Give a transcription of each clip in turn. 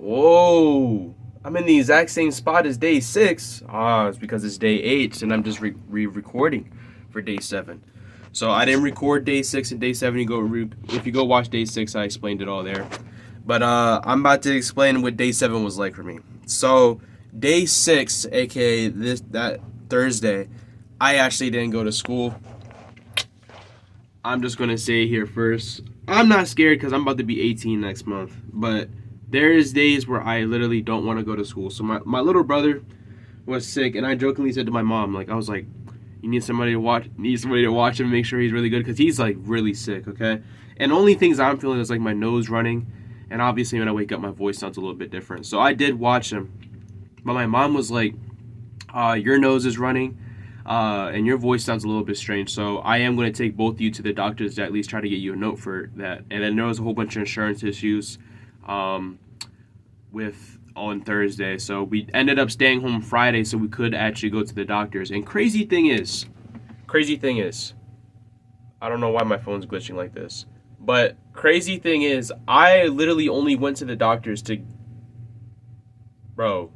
Whoa. I'm in the exact same spot as day 6. It's because it's day 8 and I'm just recording for day 7. So I didn't record day 6 and day 7. If you go watch day 6, I explained it all there. But I'm about to explain what day 7 was like for me. So day 6, aka that Thursday, I actually didn't go to school. I'm just gonna say here first, I'm not scared because I'm about to be 18 next month. But there is days where I literally don't want to go to school. So my little brother was sick, and I jokingly said to my mom, like, I was like, you need somebody to watch him, make sure he's really good, because he's like really sick, okay? And the only things I'm feeling is like my nose running, and obviously when I wake up my voice sounds a little bit different. So I did watch him, but my mom was like, your nose is running, and your voice sounds a little bit strange. So I am going to take both of you to the doctors to at least try to get you a note for that. And then there was a whole bunch of insurance issues with on Thursday. So we ended up staying home Friday so we could actually go to the doctors. And crazy thing is, I don't know why my phone's glitching like this, but crazy thing is, I literally only went to the doctors to, bro,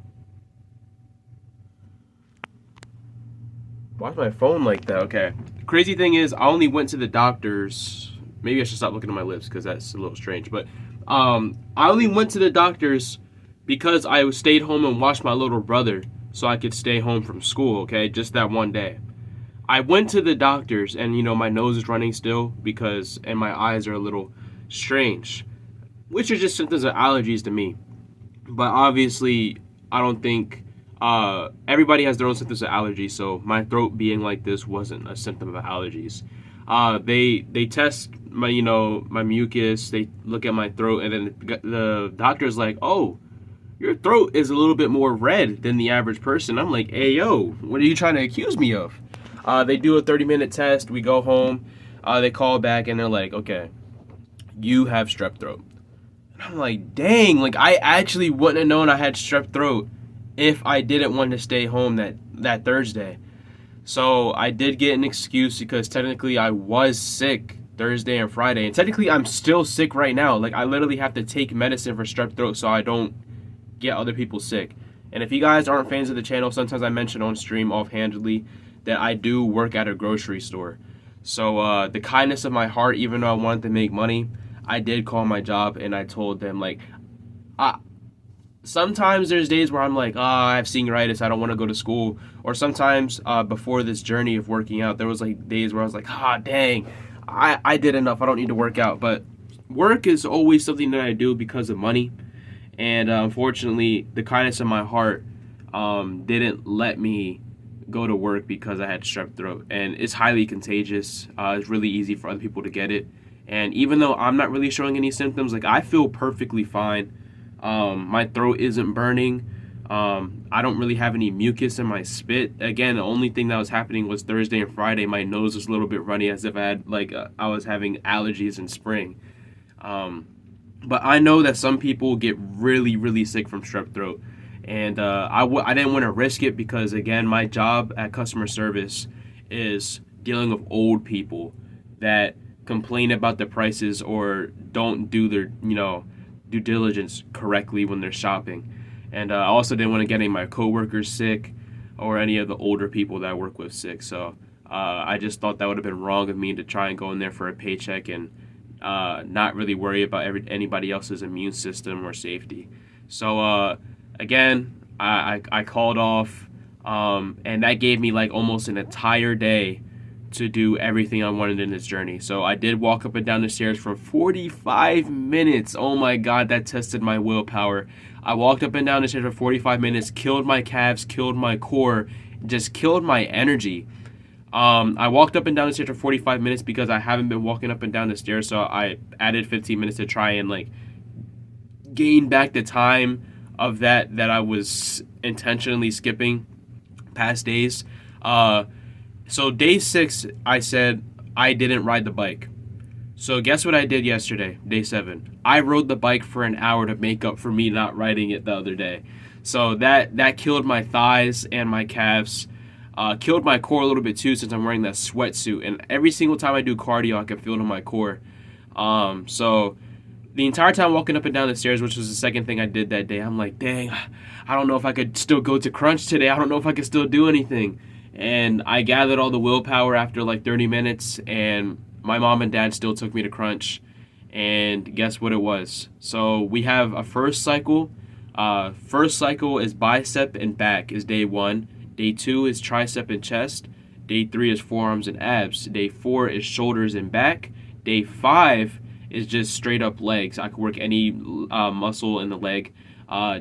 why's my phone like that? Okay. Crazy thing is, I only went to the doctors. Maybe I should stop looking at my lips because that's a little strange. But I only went to the doctors because I stayed home and watched my little brother so I could stay home from school, okay? Just that one day. I went to the doctors and, my nose is running still and my eyes are a little strange, which are just symptoms of allergies to me. But obviously, I don't think everybody has their own symptoms of allergies, so my throat being like this wasn't a symptom of allergies. They test my mucus, they look at my throat, and then the doctor's like, oh, your throat is a little bit more red than the average person. I'm like, hey, yo, what are you trying to accuse me of? They do a 30-minute test. We go home. They call back, and they're like, okay, you have strep throat. And I'm like, dang, like I actually wouldn't have known I had strep throat if I didn't want to stay home that Thursday. So I did get an excuse because technically I was sick Thursday and Friday. And technically I'm still sick right now. Like I literally have to take medicine for strep throat so I don't get other people sick. And if you guys aren't fans of the channel, sometimes I mention on stream offhandedly that I do work at a grocery store. So the kindness of my heart, even though I wanted to make money, I did call my job and I told them, like, sometimes there's days where I'm like, I have senioritis, I don't want to go to school. Or sometimes before this journey of working out, there was like days where I was like, dang, I did enough, I don't need to work out. But work is always something that I do because of money. And unfortunately, the kindness of my heart didn't let me go to work because I had strep throat. And it's highly contagious. It's really easy for other people to get it. And even though I'm not really showing any symptoms, like I feel perfectly fine. My throat isn't burning. I don't really have any mucus in my spit. Again, the only thing that was happening was Thursday and Friday. My nose was a little bit runny as if I was having allergies in spring. But I know that some people get really, really sick from strep throat. And I didn't want to risk it because, again, my job at customer service is dealing with old people that complain about the prices or don't do their, due diligence correctly when they're shopping. And I also didn't want to get any of my coworkers sick or any of the older people that I work with sick. So I just thought that would have been wrong of me to try and go in there for a paycheck and not really worry about anybody else's immune system or safety. So again, I called off, and that gave me like almost an entire day to do everything I wanted in this journey. So I did walk up and down the stairs for 45 minutes. Oh my God, that tested my willpower. I walked up and down the stairs for 45 minutes, killed my calves, killed my core, just killed my energy. I walked up and down the stairs for 45 minutes because I haven't been walking up and down the stairs, so I added 15 minutes to try and like gain back the time of that I was intentionally skipping past days. So day 6, I said I didn't ride the bike. So guess what I did yesterday, day 7? I rode the bike for an hour to make up for me not riding it the other day. So that killed my thighs and my calves. Killed my core a little bit too since I'm wearing that sweatsuit. And every single time I do cardio, I can feel it in my core. So the entire time walking up and down the stairs, which was the second thing I did that day, I'm like, dang, I don't know if I could still go to crunch today. I don't know if I could still do anything. And I gathered all the willpower after like 30 minutes, and my mom and dad still took me to crunch. And guess what it was? So we have a first cycle. First cycle is bicep and back is day 1. Day 2 is tricep and chest. Day 3 is forearms and abs. Day 4 is shoulders and back. Day 5 is just straight up legs. I could work any muscle in the leg.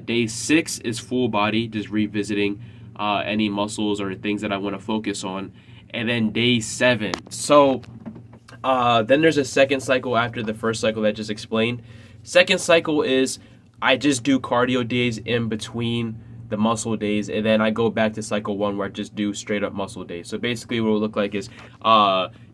Day 6 is full body, just revisiting any muscles or things that I want to focus on. And then day 7. So then there's a second cycle after the first cycle that I just explained. Second cycle is I just do cardio days in between the muscle days, and then I go back to cycle 1 where I just do straight up muscle days. So basically what it will look like is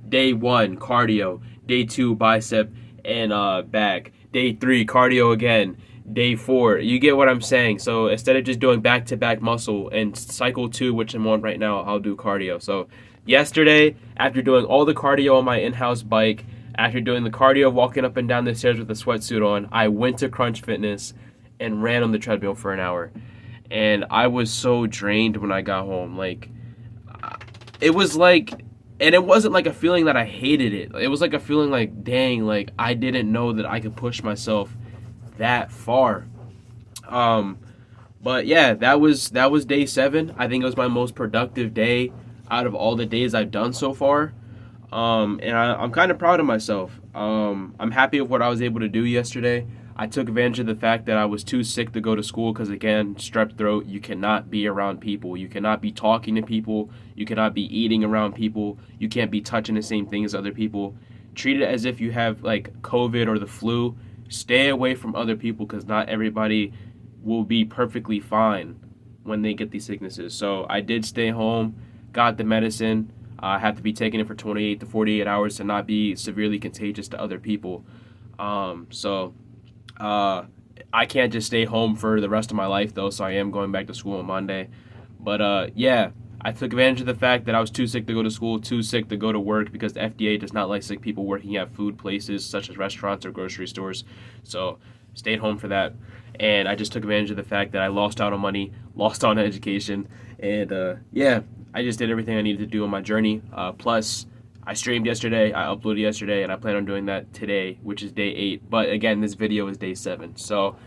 day 1 cardio, day 2 bicep and back, day 3 cardio again, day 4. You get what I'm saying? So instead of just doing back-to-back muscle, and cycle 2, which I'm on right now, I'll do cardio. So yesterday, after doing all the cardio on my in-house bike, after doing the cardio walking up and down the stairs with the sweatsuit on, I went to Crunch Fitness and ran on the treadmill for an hour. And I was so drained when I got home. Like, it was like, and it wasn't like a feeling that I hated it. It was like a feeling like, dang, like I didn't know that I could push myself that far. But yeah, that was day 7. I think it was my most productive day out of all the days I've done so far. And I'm kind of proud of myself. I'm happy with what I was able to do yesterday. I took advantage of the fact that I was too sick to go to school because, again, strep throat, you cannot be around people. You cannot be talking to people. You cannot be eating around people. You can't be touching the same thing as other people. Treat it as if you have, like, COVID or the flu. Stay away from other people because not everybody will be perfectly fine when they get these sicknesses. So I did stay home, got the medicine. I have to be taking it for 28 to 48 hours to not be severely contagious to other people. I can't just stay home for the rest of my life, though, so I am going back to school on Monday. But, yeah, I took advantage of the fact that I was too sick to go to school, too sick to go to work, because the FDA does not like sick people working at food places such as restaurants or grocery stores. So stayed home for that. And I just took advantage of the fact that I lost out on money, lost out on education, and, yeah, I just did everything I needed to do on my journey. Plus, I streamed yesterday, I uploaded yesterday, and I plan on doing that today, which is day 8. But again, this video is day 7. So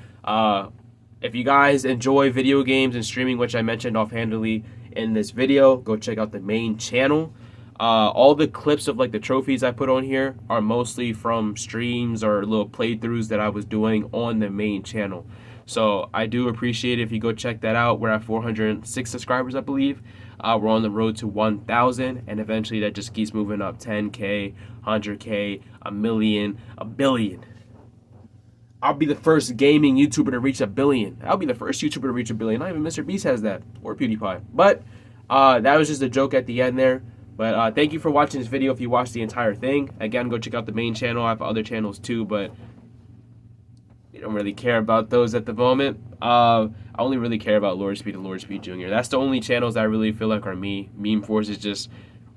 if you guys enjoy video games and streaming, which I mentioned offhandedly in this video, go check out the main channel. All the clips of like the trophies I put on here are mostly from streams or little playthroughs that I was doing on the main channel. So I do appreciate it if you go check that out. We're at 406 subscribers, I believe. We're on the road to 1,000, and eventually that just keeps moving up. 10K, 100K, a million, a billion. I'll be the first gaming YouTuber to reach 1 billion. I'll be the first YouTuber to reach 1 billion. Not even Mr. Beast has that, or PewDiePie. But that was just a joke at the end there. But thank you for watching this video if you watched the entire thing. Again, go check out the main channel. I have other channels too, but you don't really care about those at the moment. I only really care about Lord Speed and Lord Speed Jr. That's the only channels that I really feel like are me. Meme Force is just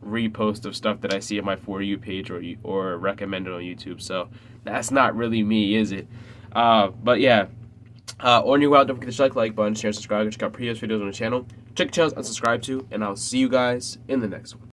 repost of stuff that I see on my For You page or recommended on YouTube. So that's not really me, is it? But yeah, on your way out, don't forget to like button, share, subscribe, check out previous videos on the channel. Check the channels unsubscribe to, and I'll see you guys in the next one.